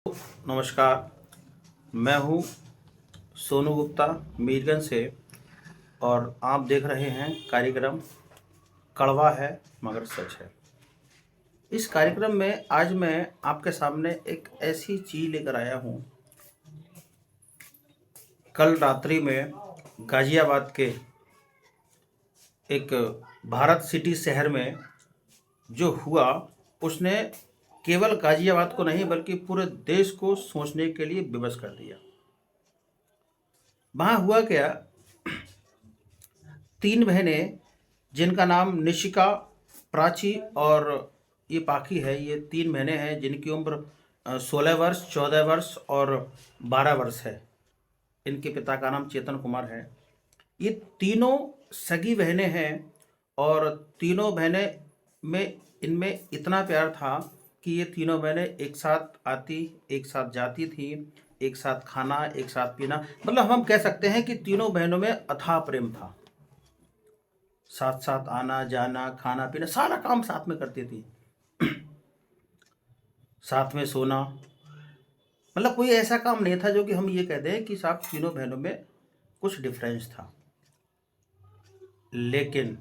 नमस्कार। मैं हूँ सोनू गुप्ता मीरगंज से और आप देख रहे हैं कार्यक्रम कड़वा है मगर सच है। इस कार्यक्रम में आज मैं आपके सामने एक ऐसी चीज़ लेकर आया हूँ। कल रात्रि में गाज़ियाबाद के एक भारत सिटी शहर में जो हुआ उसने केवल गाज़ियाबाद को नहीं बल्कि पूरे देश को सोचने के लिए विवश कर दिया। वहाँ हुआ क्या, तीन बहनें जिनका नाम निशिका, प्राची और ये पाखी है, ये तीन बहनें हैं जिनकी उम्र 16 वर्ष, 14 वर्ष और 12 वर्ष है। इनके पिता का नाम चेतन कुमार है। ये तीनों सगी बहनें हैं और तीनों बहनें में इनमें इतना प्यार था कि ये तीनों बहनें एक साथ आती, एक साथ जाती थी, एक साथ खाना, एक साथ पीना, मतलब हम कह सकते हैं कि तीनों बहनों में अथाह प्रेम था। साथ साथ आना जाना, खाना पीना, सारा काम साथ में करती थी, साथ में सोना। मतलब कोई ऐसा काम नहीं था जो कि हम ये कह दें कि साहब तीनों बहनों में कुछ डिफरेंस था। लेकिन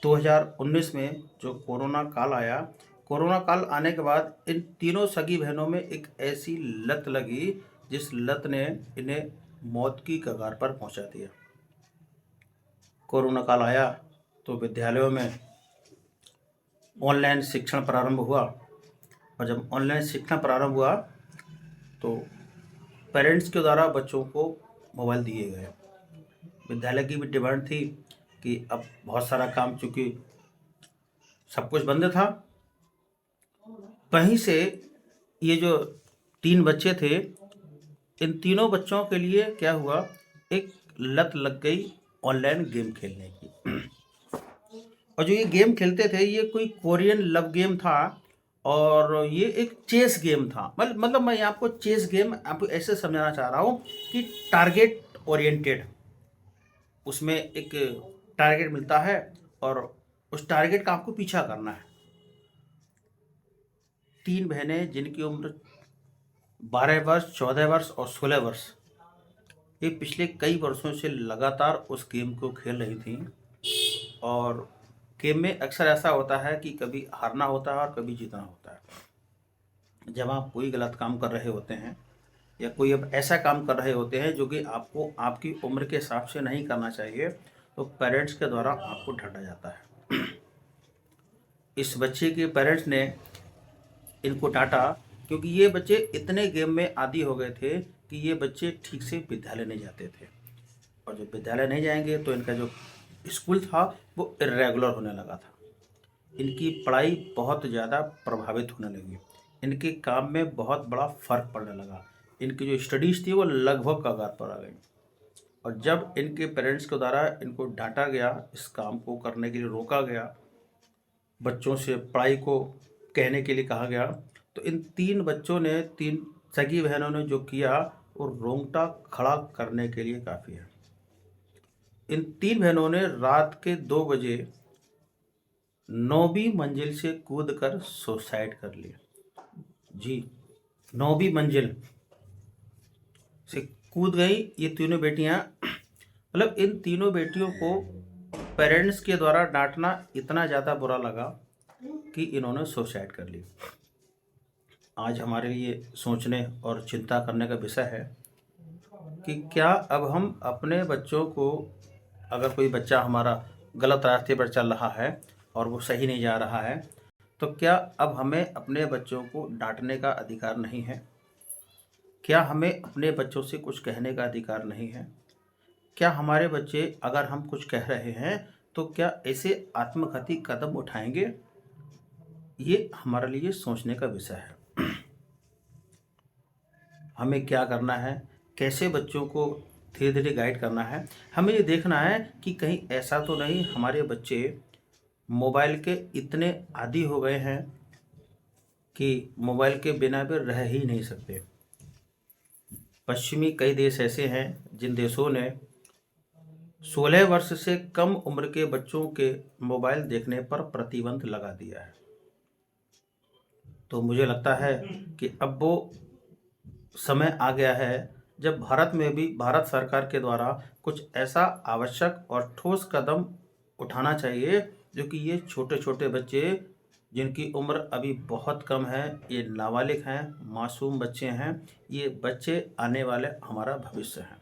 2019 में जो कोरोना काल आया, कोरोना काल आने के बाद इन तीनों सगी बहनों में एक ऐसी लत लगी जिस लत ने इन्हें मौत की कगार पर पहुंचा दिया। कोरोना काल आया तो विद्यालयों में ऑनलाइन शिक्षण प्रारंभ हुआ और जब ऑनलाइन शिक्षण प्रारंभ हुआ तो पेरेंट्स के द्वारा बच्चों को मोबाइल दिए गए। विद्यालय की भी डिमांड थी कि अब बहुत सारा काम, चूँकि सब कुछ बंद था। वहीं से ये जो तीन बच्चे थे, इन तीनों बच्चों के लिए क्या हुआ, एक लत लग गई ऑनलाइन गेम खेलने की। और जो ये गेम खेलते थे ये कोई कोरियन लव गेम था और ये एक चेस गेम था। मतलब मैं आपको चेस गेम आपको ऐसे समझाना चाह रहा हूँ कि टारगेट ओरिएंटेड, उसमें एक टारगेट मिलता है और उस टारगेट का आपको पीछा करना है। तीन बहनें जिनकी उम्र 12 वर्ष, 14 वर्ष और 16 वर्ष, ये पिछले कई वर्षों से लगातार उस गेम को खेल रही थी। और गेम में अक्सर ऐसा होता है कि कभी हारना होता है और कभी जीतना होता है। जब आप कोई गलत काम कर रहे होते हैं या कोई अब ऐसा काम कर रहे होते हैं जो कि आपको आपकी उम्र के हिसाब से नहीं करना चाहिए, तो पेरेंट्स के द्वारा आपको डांटा जाता है। इस बच्चे के पेरेंट्स ने इनको डांटा क्योंकि ये बच्चे इतने गेम में आदी हो गए थे कि ये बच्चे ठीक से विद्यालय नहीं जाते थे। और जब विद्यालय नहीं जाएंगे तो इनका जो स्कूल था वो इरेगुलर होने लगा था। इनकी पढ़ाई बहुत ज़्यादा प्रभावित होने लगी। इनके काम में बहुत बड़ा फ़र्क पड़ने लगा। इनकी जो स्टडीज़ थी वो लगभग कगार पर आ गई। और जब इनके पेरेंट्स के द्वारा इनको डांटा गया, इस काम को करने के लिए रोका गया, बच्चों से पढ़ाई को कहने के लिए कहा गया, तो इन तीन बच्चों ने, तीन सगी बहनों ने जो किया वो रोंगटा खड़ा करने के लिए काफ़ी है। इन तीन बहनों ने रात के 2 बजे 9वीं मंजिल से कूदकर सुसाइड कर लिया। जी, 9वीं मंजिल से कूद गई ये तीनों बेटियां। मतलब इन तीनों बेटियों को पेरेंट्स के द्वारा डांटना इतना ज़्यादा बुरा लगा कि इन्होंने सुसाइड कर ली। आज हमारे लिए सोचने और चिंता करने का विषय है कि क्या अब हम अपने बच्चों को, अगर कोई बच्चा हमारा गलत रास्ते पर चल रहा है और वो सही नहीं जा रहा है, तो क्या अब हमें अपने बच्चों को डांटने का अधिकार नहीं है? क्या हमें अपने बच्चों से कुछ कहने का अधिकार नहीं है? क्या हमारे बच्चे, अगर हम कुछ कह रहे हैं तो क्या ऐसे आत्मघाती कदम उठाएंगे? ये हमारे लिए सोचने का विषय है। हमें क्या करना है, कैसे बच्चों को धीरे धीरे गाइड करना है। हमें ये देखना है कि कहीं ऐसा तो नहीं हमारे बच्चे मोबाइल के इतने आदी हो गए हैं कि मोबाइल के बिना भी रह ही नहीं सकते। पश्चिमी कई देश ऐसे हैं जिन देशों ने 16 वर्ष से कम उम्र के बच्चों के मोबाइल देखने पर प्रतिबंध लगा दिया है। तो मुझे लगता है कि अब वो समय आ गया है जब भारत में भी भारत सरकार के द्वारा कुछ ऐसा आवश्यक और ठोस कदम उठाना चाहिए जो कि ये छोटे छोटे बच्चे जिनकी उम्र अभी बहुत कम है, ये नाबालिग हैं, मासूम बच्चे हैं, ये बच्चे आने वाले हमारा भविष्य हैं।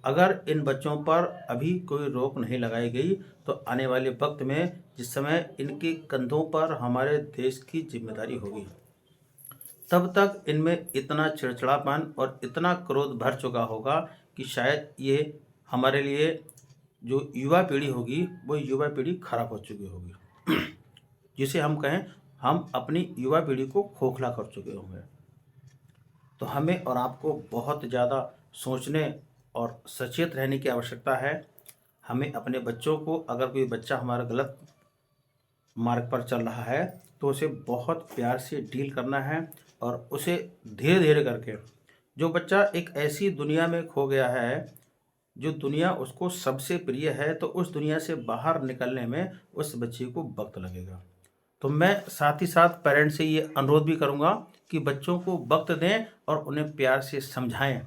अगर इन बच्चों पर अभी कोई रोक नहीं लगाई गई तो आने वाले वक्त में जिस समय इनके कंधों पर हमारे देश की जिम्मेदारी होगी, तब तक इनमें इतना चिड़चिड़ापन और इतना क्रोध भर चुका होगा कि शायद ये हमारे लिए जो युवा पीढ़ी होगी वो युवा पीढ़ी खराब हो चुकी होगी जिसे हम कहें हम अपनी युवा पीढ़ी को खोखला कर चुके होंगे। तो हमें और आपको बहुत ज़्यादा सोचने और सचेत रहने की आवश्यकता है। हमें अपने बच्चों को, अगर कोई बच्चा हमारा गलत मार्ग पर चल रहा है तो उसे बहुत प्यार से डील करना है और उसे धीरे धीरे करके, जो बच्चा एक ऐसी दुनिया में खो गया है जो दुनिया उसको सबसे प्रिय है, तो उस दुनिया से बाहर निकलने में उस बच्चे को वक्त लगेगा। तो मैं साथ ही साथ पेरेंट्स से ये अनुरोध भी करूँगा कि बच्चों को वक्त दें और उन्हें प्यार से समझाएं।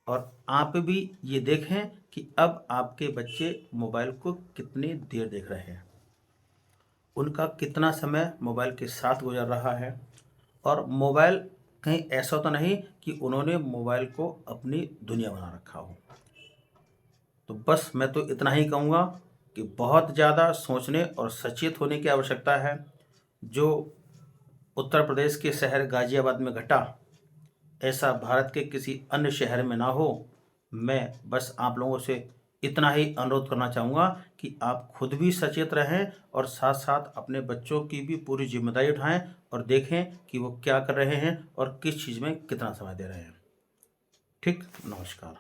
और आप भी ये देखें कि अब आपके बच्चे मोबाइल को कितनी देर देख रहे हैं, उनका कितना समय मोबाइल के साथ गुजर रहा है, और मोबाइल कहीं ऐसा तो नहीं कि उन्होंने मोबाइल को अपनी दुनिया बना रखा हो। तो बस मैं तो इतना ही कहूँगा कि बहुत ज़्यादा सोचने और सचेत होने की आवश्यकता है। जो उत्तर प्रदेश के शहर गाज़ियाबाद में घटा, ऐसा भारत के किसी अन्य शहर में ना हो। मैं बस आप लोगों से इतना ही अनुरोध करना चाहूँगा कि आप खुद भी सचेत रहें और साथ साथ अपने बच्चों की भी पूरी जिम्मेदारी उठाएं और देखें कि वो क्या कर रहे हैं और किस चीज़ में कितना समय दे रहे हैं। ठीक, नमस्कार।